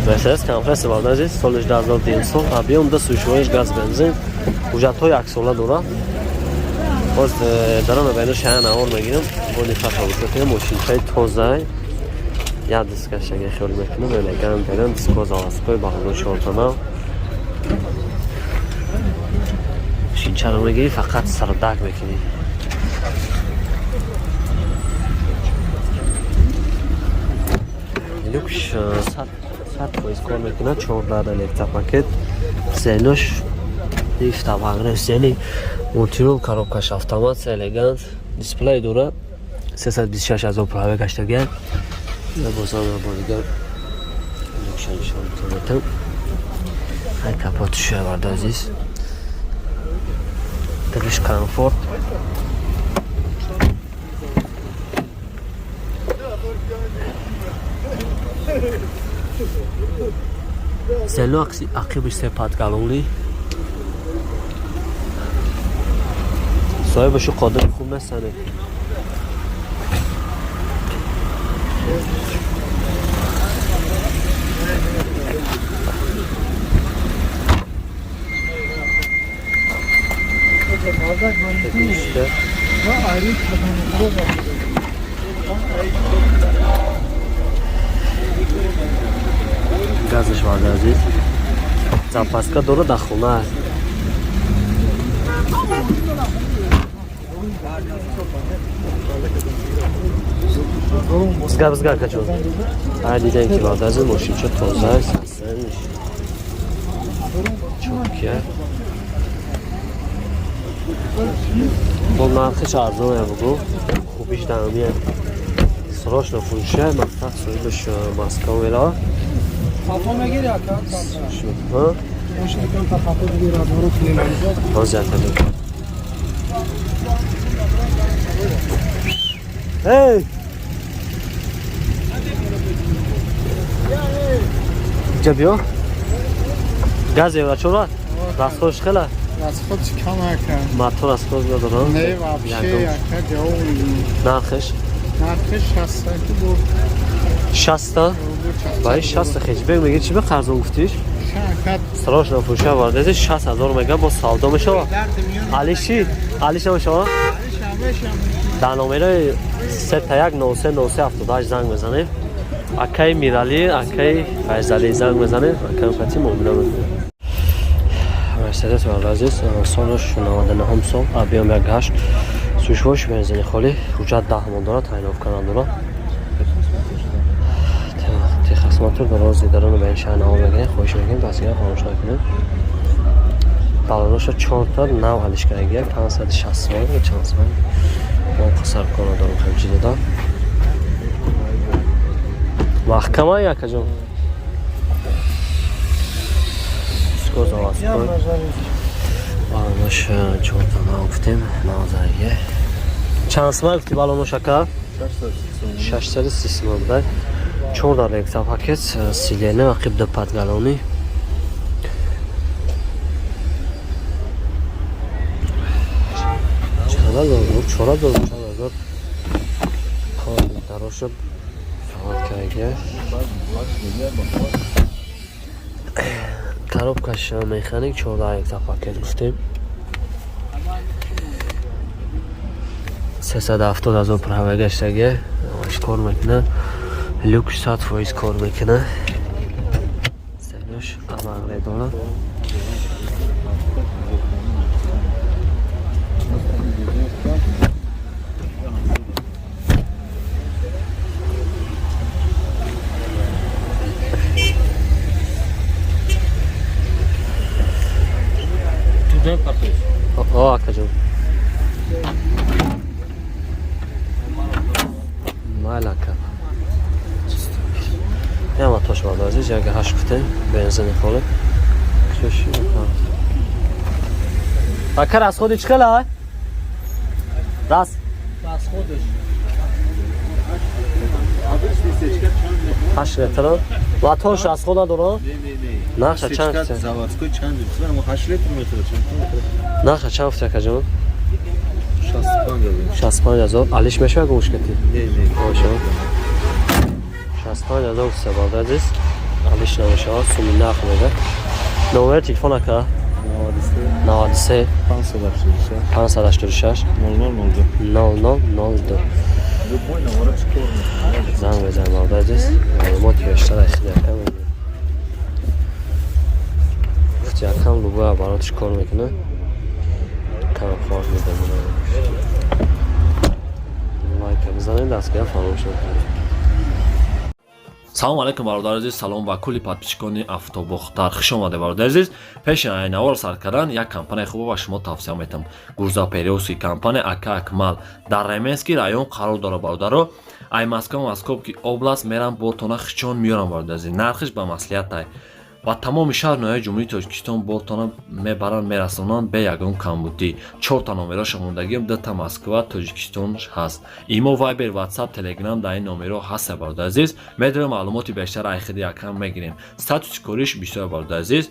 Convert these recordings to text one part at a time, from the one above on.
Mercedes комплекс бар дазис соли 1200 объем до сушиваешь газ бензин уже то як сола дора боз дарам бено шана ор мегирам боди фатовусатем машинчай тозай я дискашага хёл мекунам элеган берам диско заваской багло шортана шинчаро мегири фақат сардак мекунӣ люкс 100% кор мекунад 14 электропакет зенош лифта вагресени мультирол коробкаш автомат элегант дисплей дора 326000 пробег гаштаган бозам бозгар люкшан шон ай капот шаварда азиз триш комфорт Zelo akıbış sepat galonli. Sahibi şu kadın kumme seni. İşte. Газыш варда азиз. Запаска дора да хона. Згар качо. Ай дидем ки варда азиз мошинча тоза аст. Чокия. Бо нархиш арзон я бугу. Хубиш дамия. Срочно фурша, мактаб соҳибаш Москва вела. Папа мегири аккаунт ха? Мош аккаунт папа мегири адоро кунеманизо. Ҳозир кадо. Эй! Ҷабиё? Газ евра чора? Расхош хела? Расход кам ака. Мотор расход дорам? Не, вообще ака ҷавоб. Нархиш? Нархиш 60 бо 60? Бай 60 хеҷбек меги чӣ ба қарзон гуфтиш? Срочно фурша вардези 60000 мега бо савдо мешава. Алиши, Алиша мешава? Дар номерои 31939378 занг мезанем. Акай Мирали, акай Файзали занг мезанем. Акай фати муомила мекунем. Мерседес вардазис солаш 99 сол, объем 1.8 сушвош бензини холи, ҳуҷҷат 10 мон дорад, таъйиновканан дорад. Техасмотор дорози дарони ба ин шаҳр намо мегирем, хоҳиш мекунем басига хомӯш накунем. Балоноша 4 та нав ҳалишкараги 560 мон чанд сом. Мон қасар кона дорам хамҷида. Маҳкама якаҷон. Скоз аваз кун. Балоноша 4 та нав гуфтем, навзария. Чанд сом гуфти балоношака? 630 мон дай. 4 электропакет силена ва қибда падгалони. Чора дор. Хон дароша фаваткаге. Коробкаш механик 4 электропакет гуфтем. 370000 пробег гаштаги. Кор мекуна. Люкс 100% кор мекуна. Сенош амағре дора. Туден партош. О, акаҷон. Малака. Яма тош варда азиз, яга 8 гуфтем, бензини холи. Кушоши мекунам. Ака расходи чӣ қила? Расходиш. 8 литр. Ва тош расход надорад? Не. Нақша чанд гуфтем? Заводской чанд гуфтем, ама 8 литр метавад чанд. Нақша чанд гуфтем акаҷон? 65000. Алиш мешава гӯш кати? Не. Боша. 65000 гуфта варда азиз. Aliş namaşa sumina akmede. Numara telefon aka. Navadisi. 93 Pansalaştırışa. 586 Nol oldu. 0002. Bu boy numara çıkıyor. زنگ بزنیم آدرس معلومات بیشتر اخیلی کم وقتی کم لوگو براتش کار میکنه کم خواهد میده لایک بزنید دستگاه فراموش نکنید. салом алайкум бародар азиз, салом ба кулли подписчикони автобухтар. хуш омадед бародар азиз. пеши айнавор сар кардан як компания хуб ба шумо тавсия метам. гурзапериоси компания ака акмал дар Раменский район қарор дорад бародаро. ай Москва-Московский област мерам ботона хичон миёрам бародар азиз. нархиш ба маслиҳатай ва тамоми шаҳр ноҳияи ҷумҳурии Тоҷикистон ботона мебаранд мерасонанд бе ягон камбудӣ. 4 та номеро шумондагим 2 та Москва, Тоҷикистон ҳаст. имо Viber, WhatsApp, Telegram дар ин номеро ҳаст бародар азиз. медарем маълумоти бештар айхиди якам мегирем. статуси кориш бисёр бародар азиз.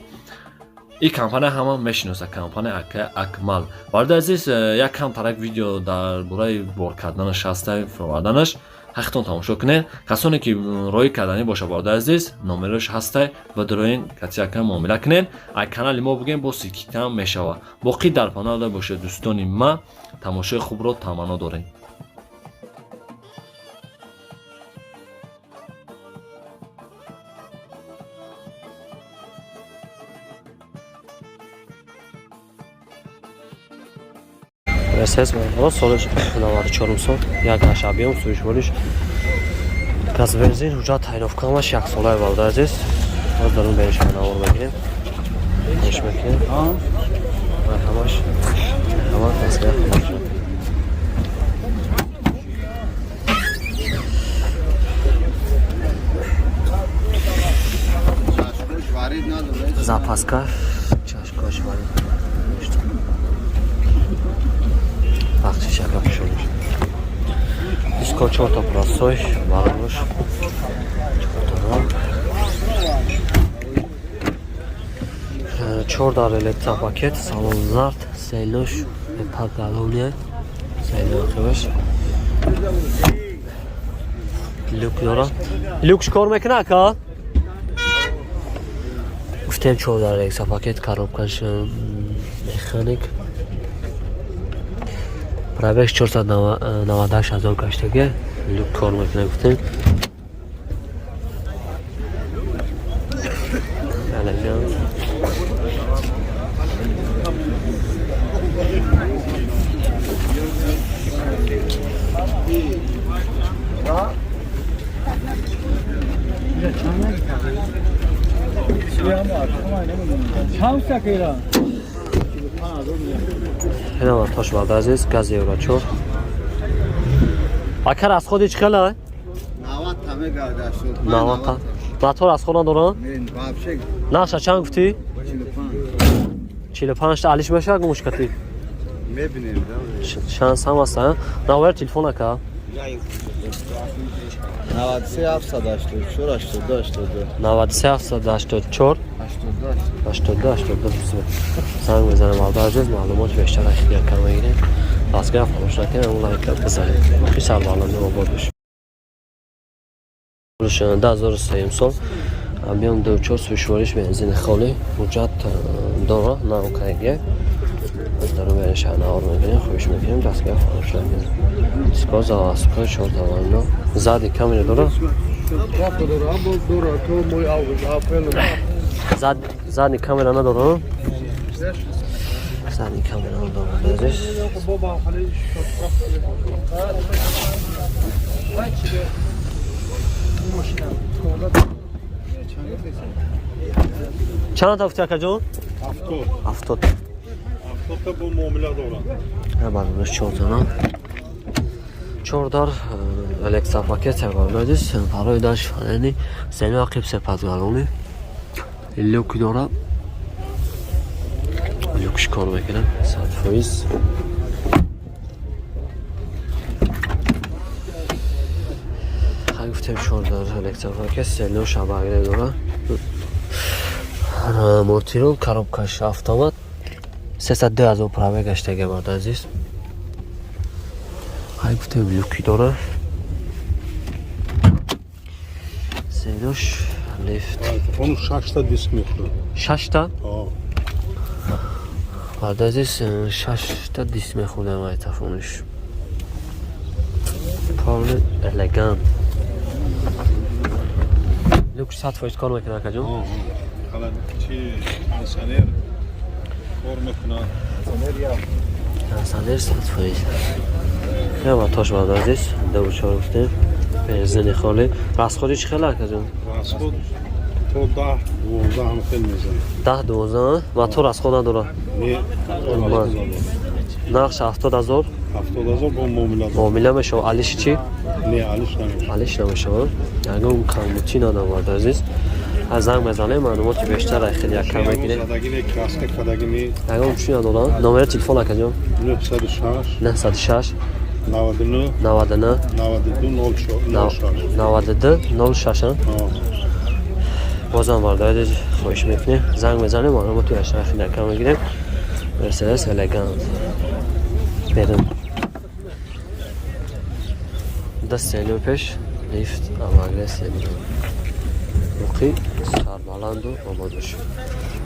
ин компания ҳама мешиноса, компания ака акмал. бародар азиз, як кам тарак видео дар бораи бор карданаш ҳаста, фироварданаш ҳақтон тамошо кунед. касоне ки роҳи карданӣ боша бародар азиз, номерош ҳастай ва дороин кати якам муомила кунед. ай канали мо бугем бо сикитам мешава. боқӣ дар панал боша дӯстони ма тамошои хубро таманно дорем. Ses var. Sonuç navarı çorumson. Yaklaşık abiyom suyuş buluş. Gaz benzin hücret hayrovkamaş yak solay valda aziz. Azdarın beni şahına olmayın. Konuşmayın. Merhamaş. Merhamat. Nasıl yapmış? Zapaska. Çaşkoş var. Bakçı yapmış olmuş. Disko çorta prostoy varmış. Çordar elektrik paket, salon zart, seyloş ve pantalonya. Seyloş. Luk lora. Luk skor mekna ka. Uftem çordar elektrik paket, коробкаш mexanik. Пробег 498 000 гаштага люк кор мекунад гуфтем. اینا ما تاش بعد عزیز گازی اورا چور اکر از خودی چکله 90 تامه گردش شد. 90 تا موتور از خودان دوران میرین بابشک نقشه چند گفتی 45 45 تا علیش بشه گمش کتی میبینیم شانس هم هست ناور تلفن اکا 93 784 82 82 93 784 82 82 زنگ بزنم بعد عزیز معلومات بیشتر اخیار کنم بگیریم دستگاه فراموش نکنیم اون لایک بزنیم خیلی سال بالانده آباد بشیم روشنده 1003 سال بیام دوچار سوشواریش بنزین خالی مجد داره نه اوکیه دارم به شهر آور میگیریم خوش میگیریم دستگاه فراموش نکنیم سکاز آسکای چهار توانه زدی کمی داره زدی کامera نداره زدی کامera نداره بزش چند تا افتی اکا جون؟ 70 تا bu muamele doğru. بعدش 4 تا چوردار الکتریک پاکت تقریباً برای داشت فنی سمی عقب سپردگالونی لوک داره لوکش کار میکنه 100%. گفتم چوردار الکتریک پاکت سلو شبکه داره مورتیرو коробкаш автомат 302,000 пробег гаштага бод азиз ҳай гуфтем люки дора седош لیفت Onun 6 ta disk metroda. 6 تا Ha. بعد از 6 تا دیسک میخونم های تفاهمش پاول الگان لوک 100 فایز کار میکنه کجا؟ Hala ki pensioner formatına کنسانر 100 فایز یا ما تاش بعد از دو چهار گفتیم بنزین خالی راسخوری چه خیلی کجا؟ rasxod to da 12 ham xel mezan. 10 12 و تو راسخور نداره Ne? نقش 70000 70,000 با muomilat. معامله میشه علیش چی؟ Ne alish namish. علیش نمیشه اگه اون کاموتی نداره عزیز از زنگ بزنه معلومات بیشتر خیلی یک کم بگیره Zadagine kraske kadagine اگه اون چی نداره نمره تلفن کجا؟ 906 906 99 99 92 06. 92 06 Ha. بازم وارد خواهش میکنه زنگ بزنه معلومات تو اشتر خیلی کم بگیره مرسدس الگانت بریم دست سیلو پیش لیفت اما اگرس یعنی موقعی سر بلند و آماد بشه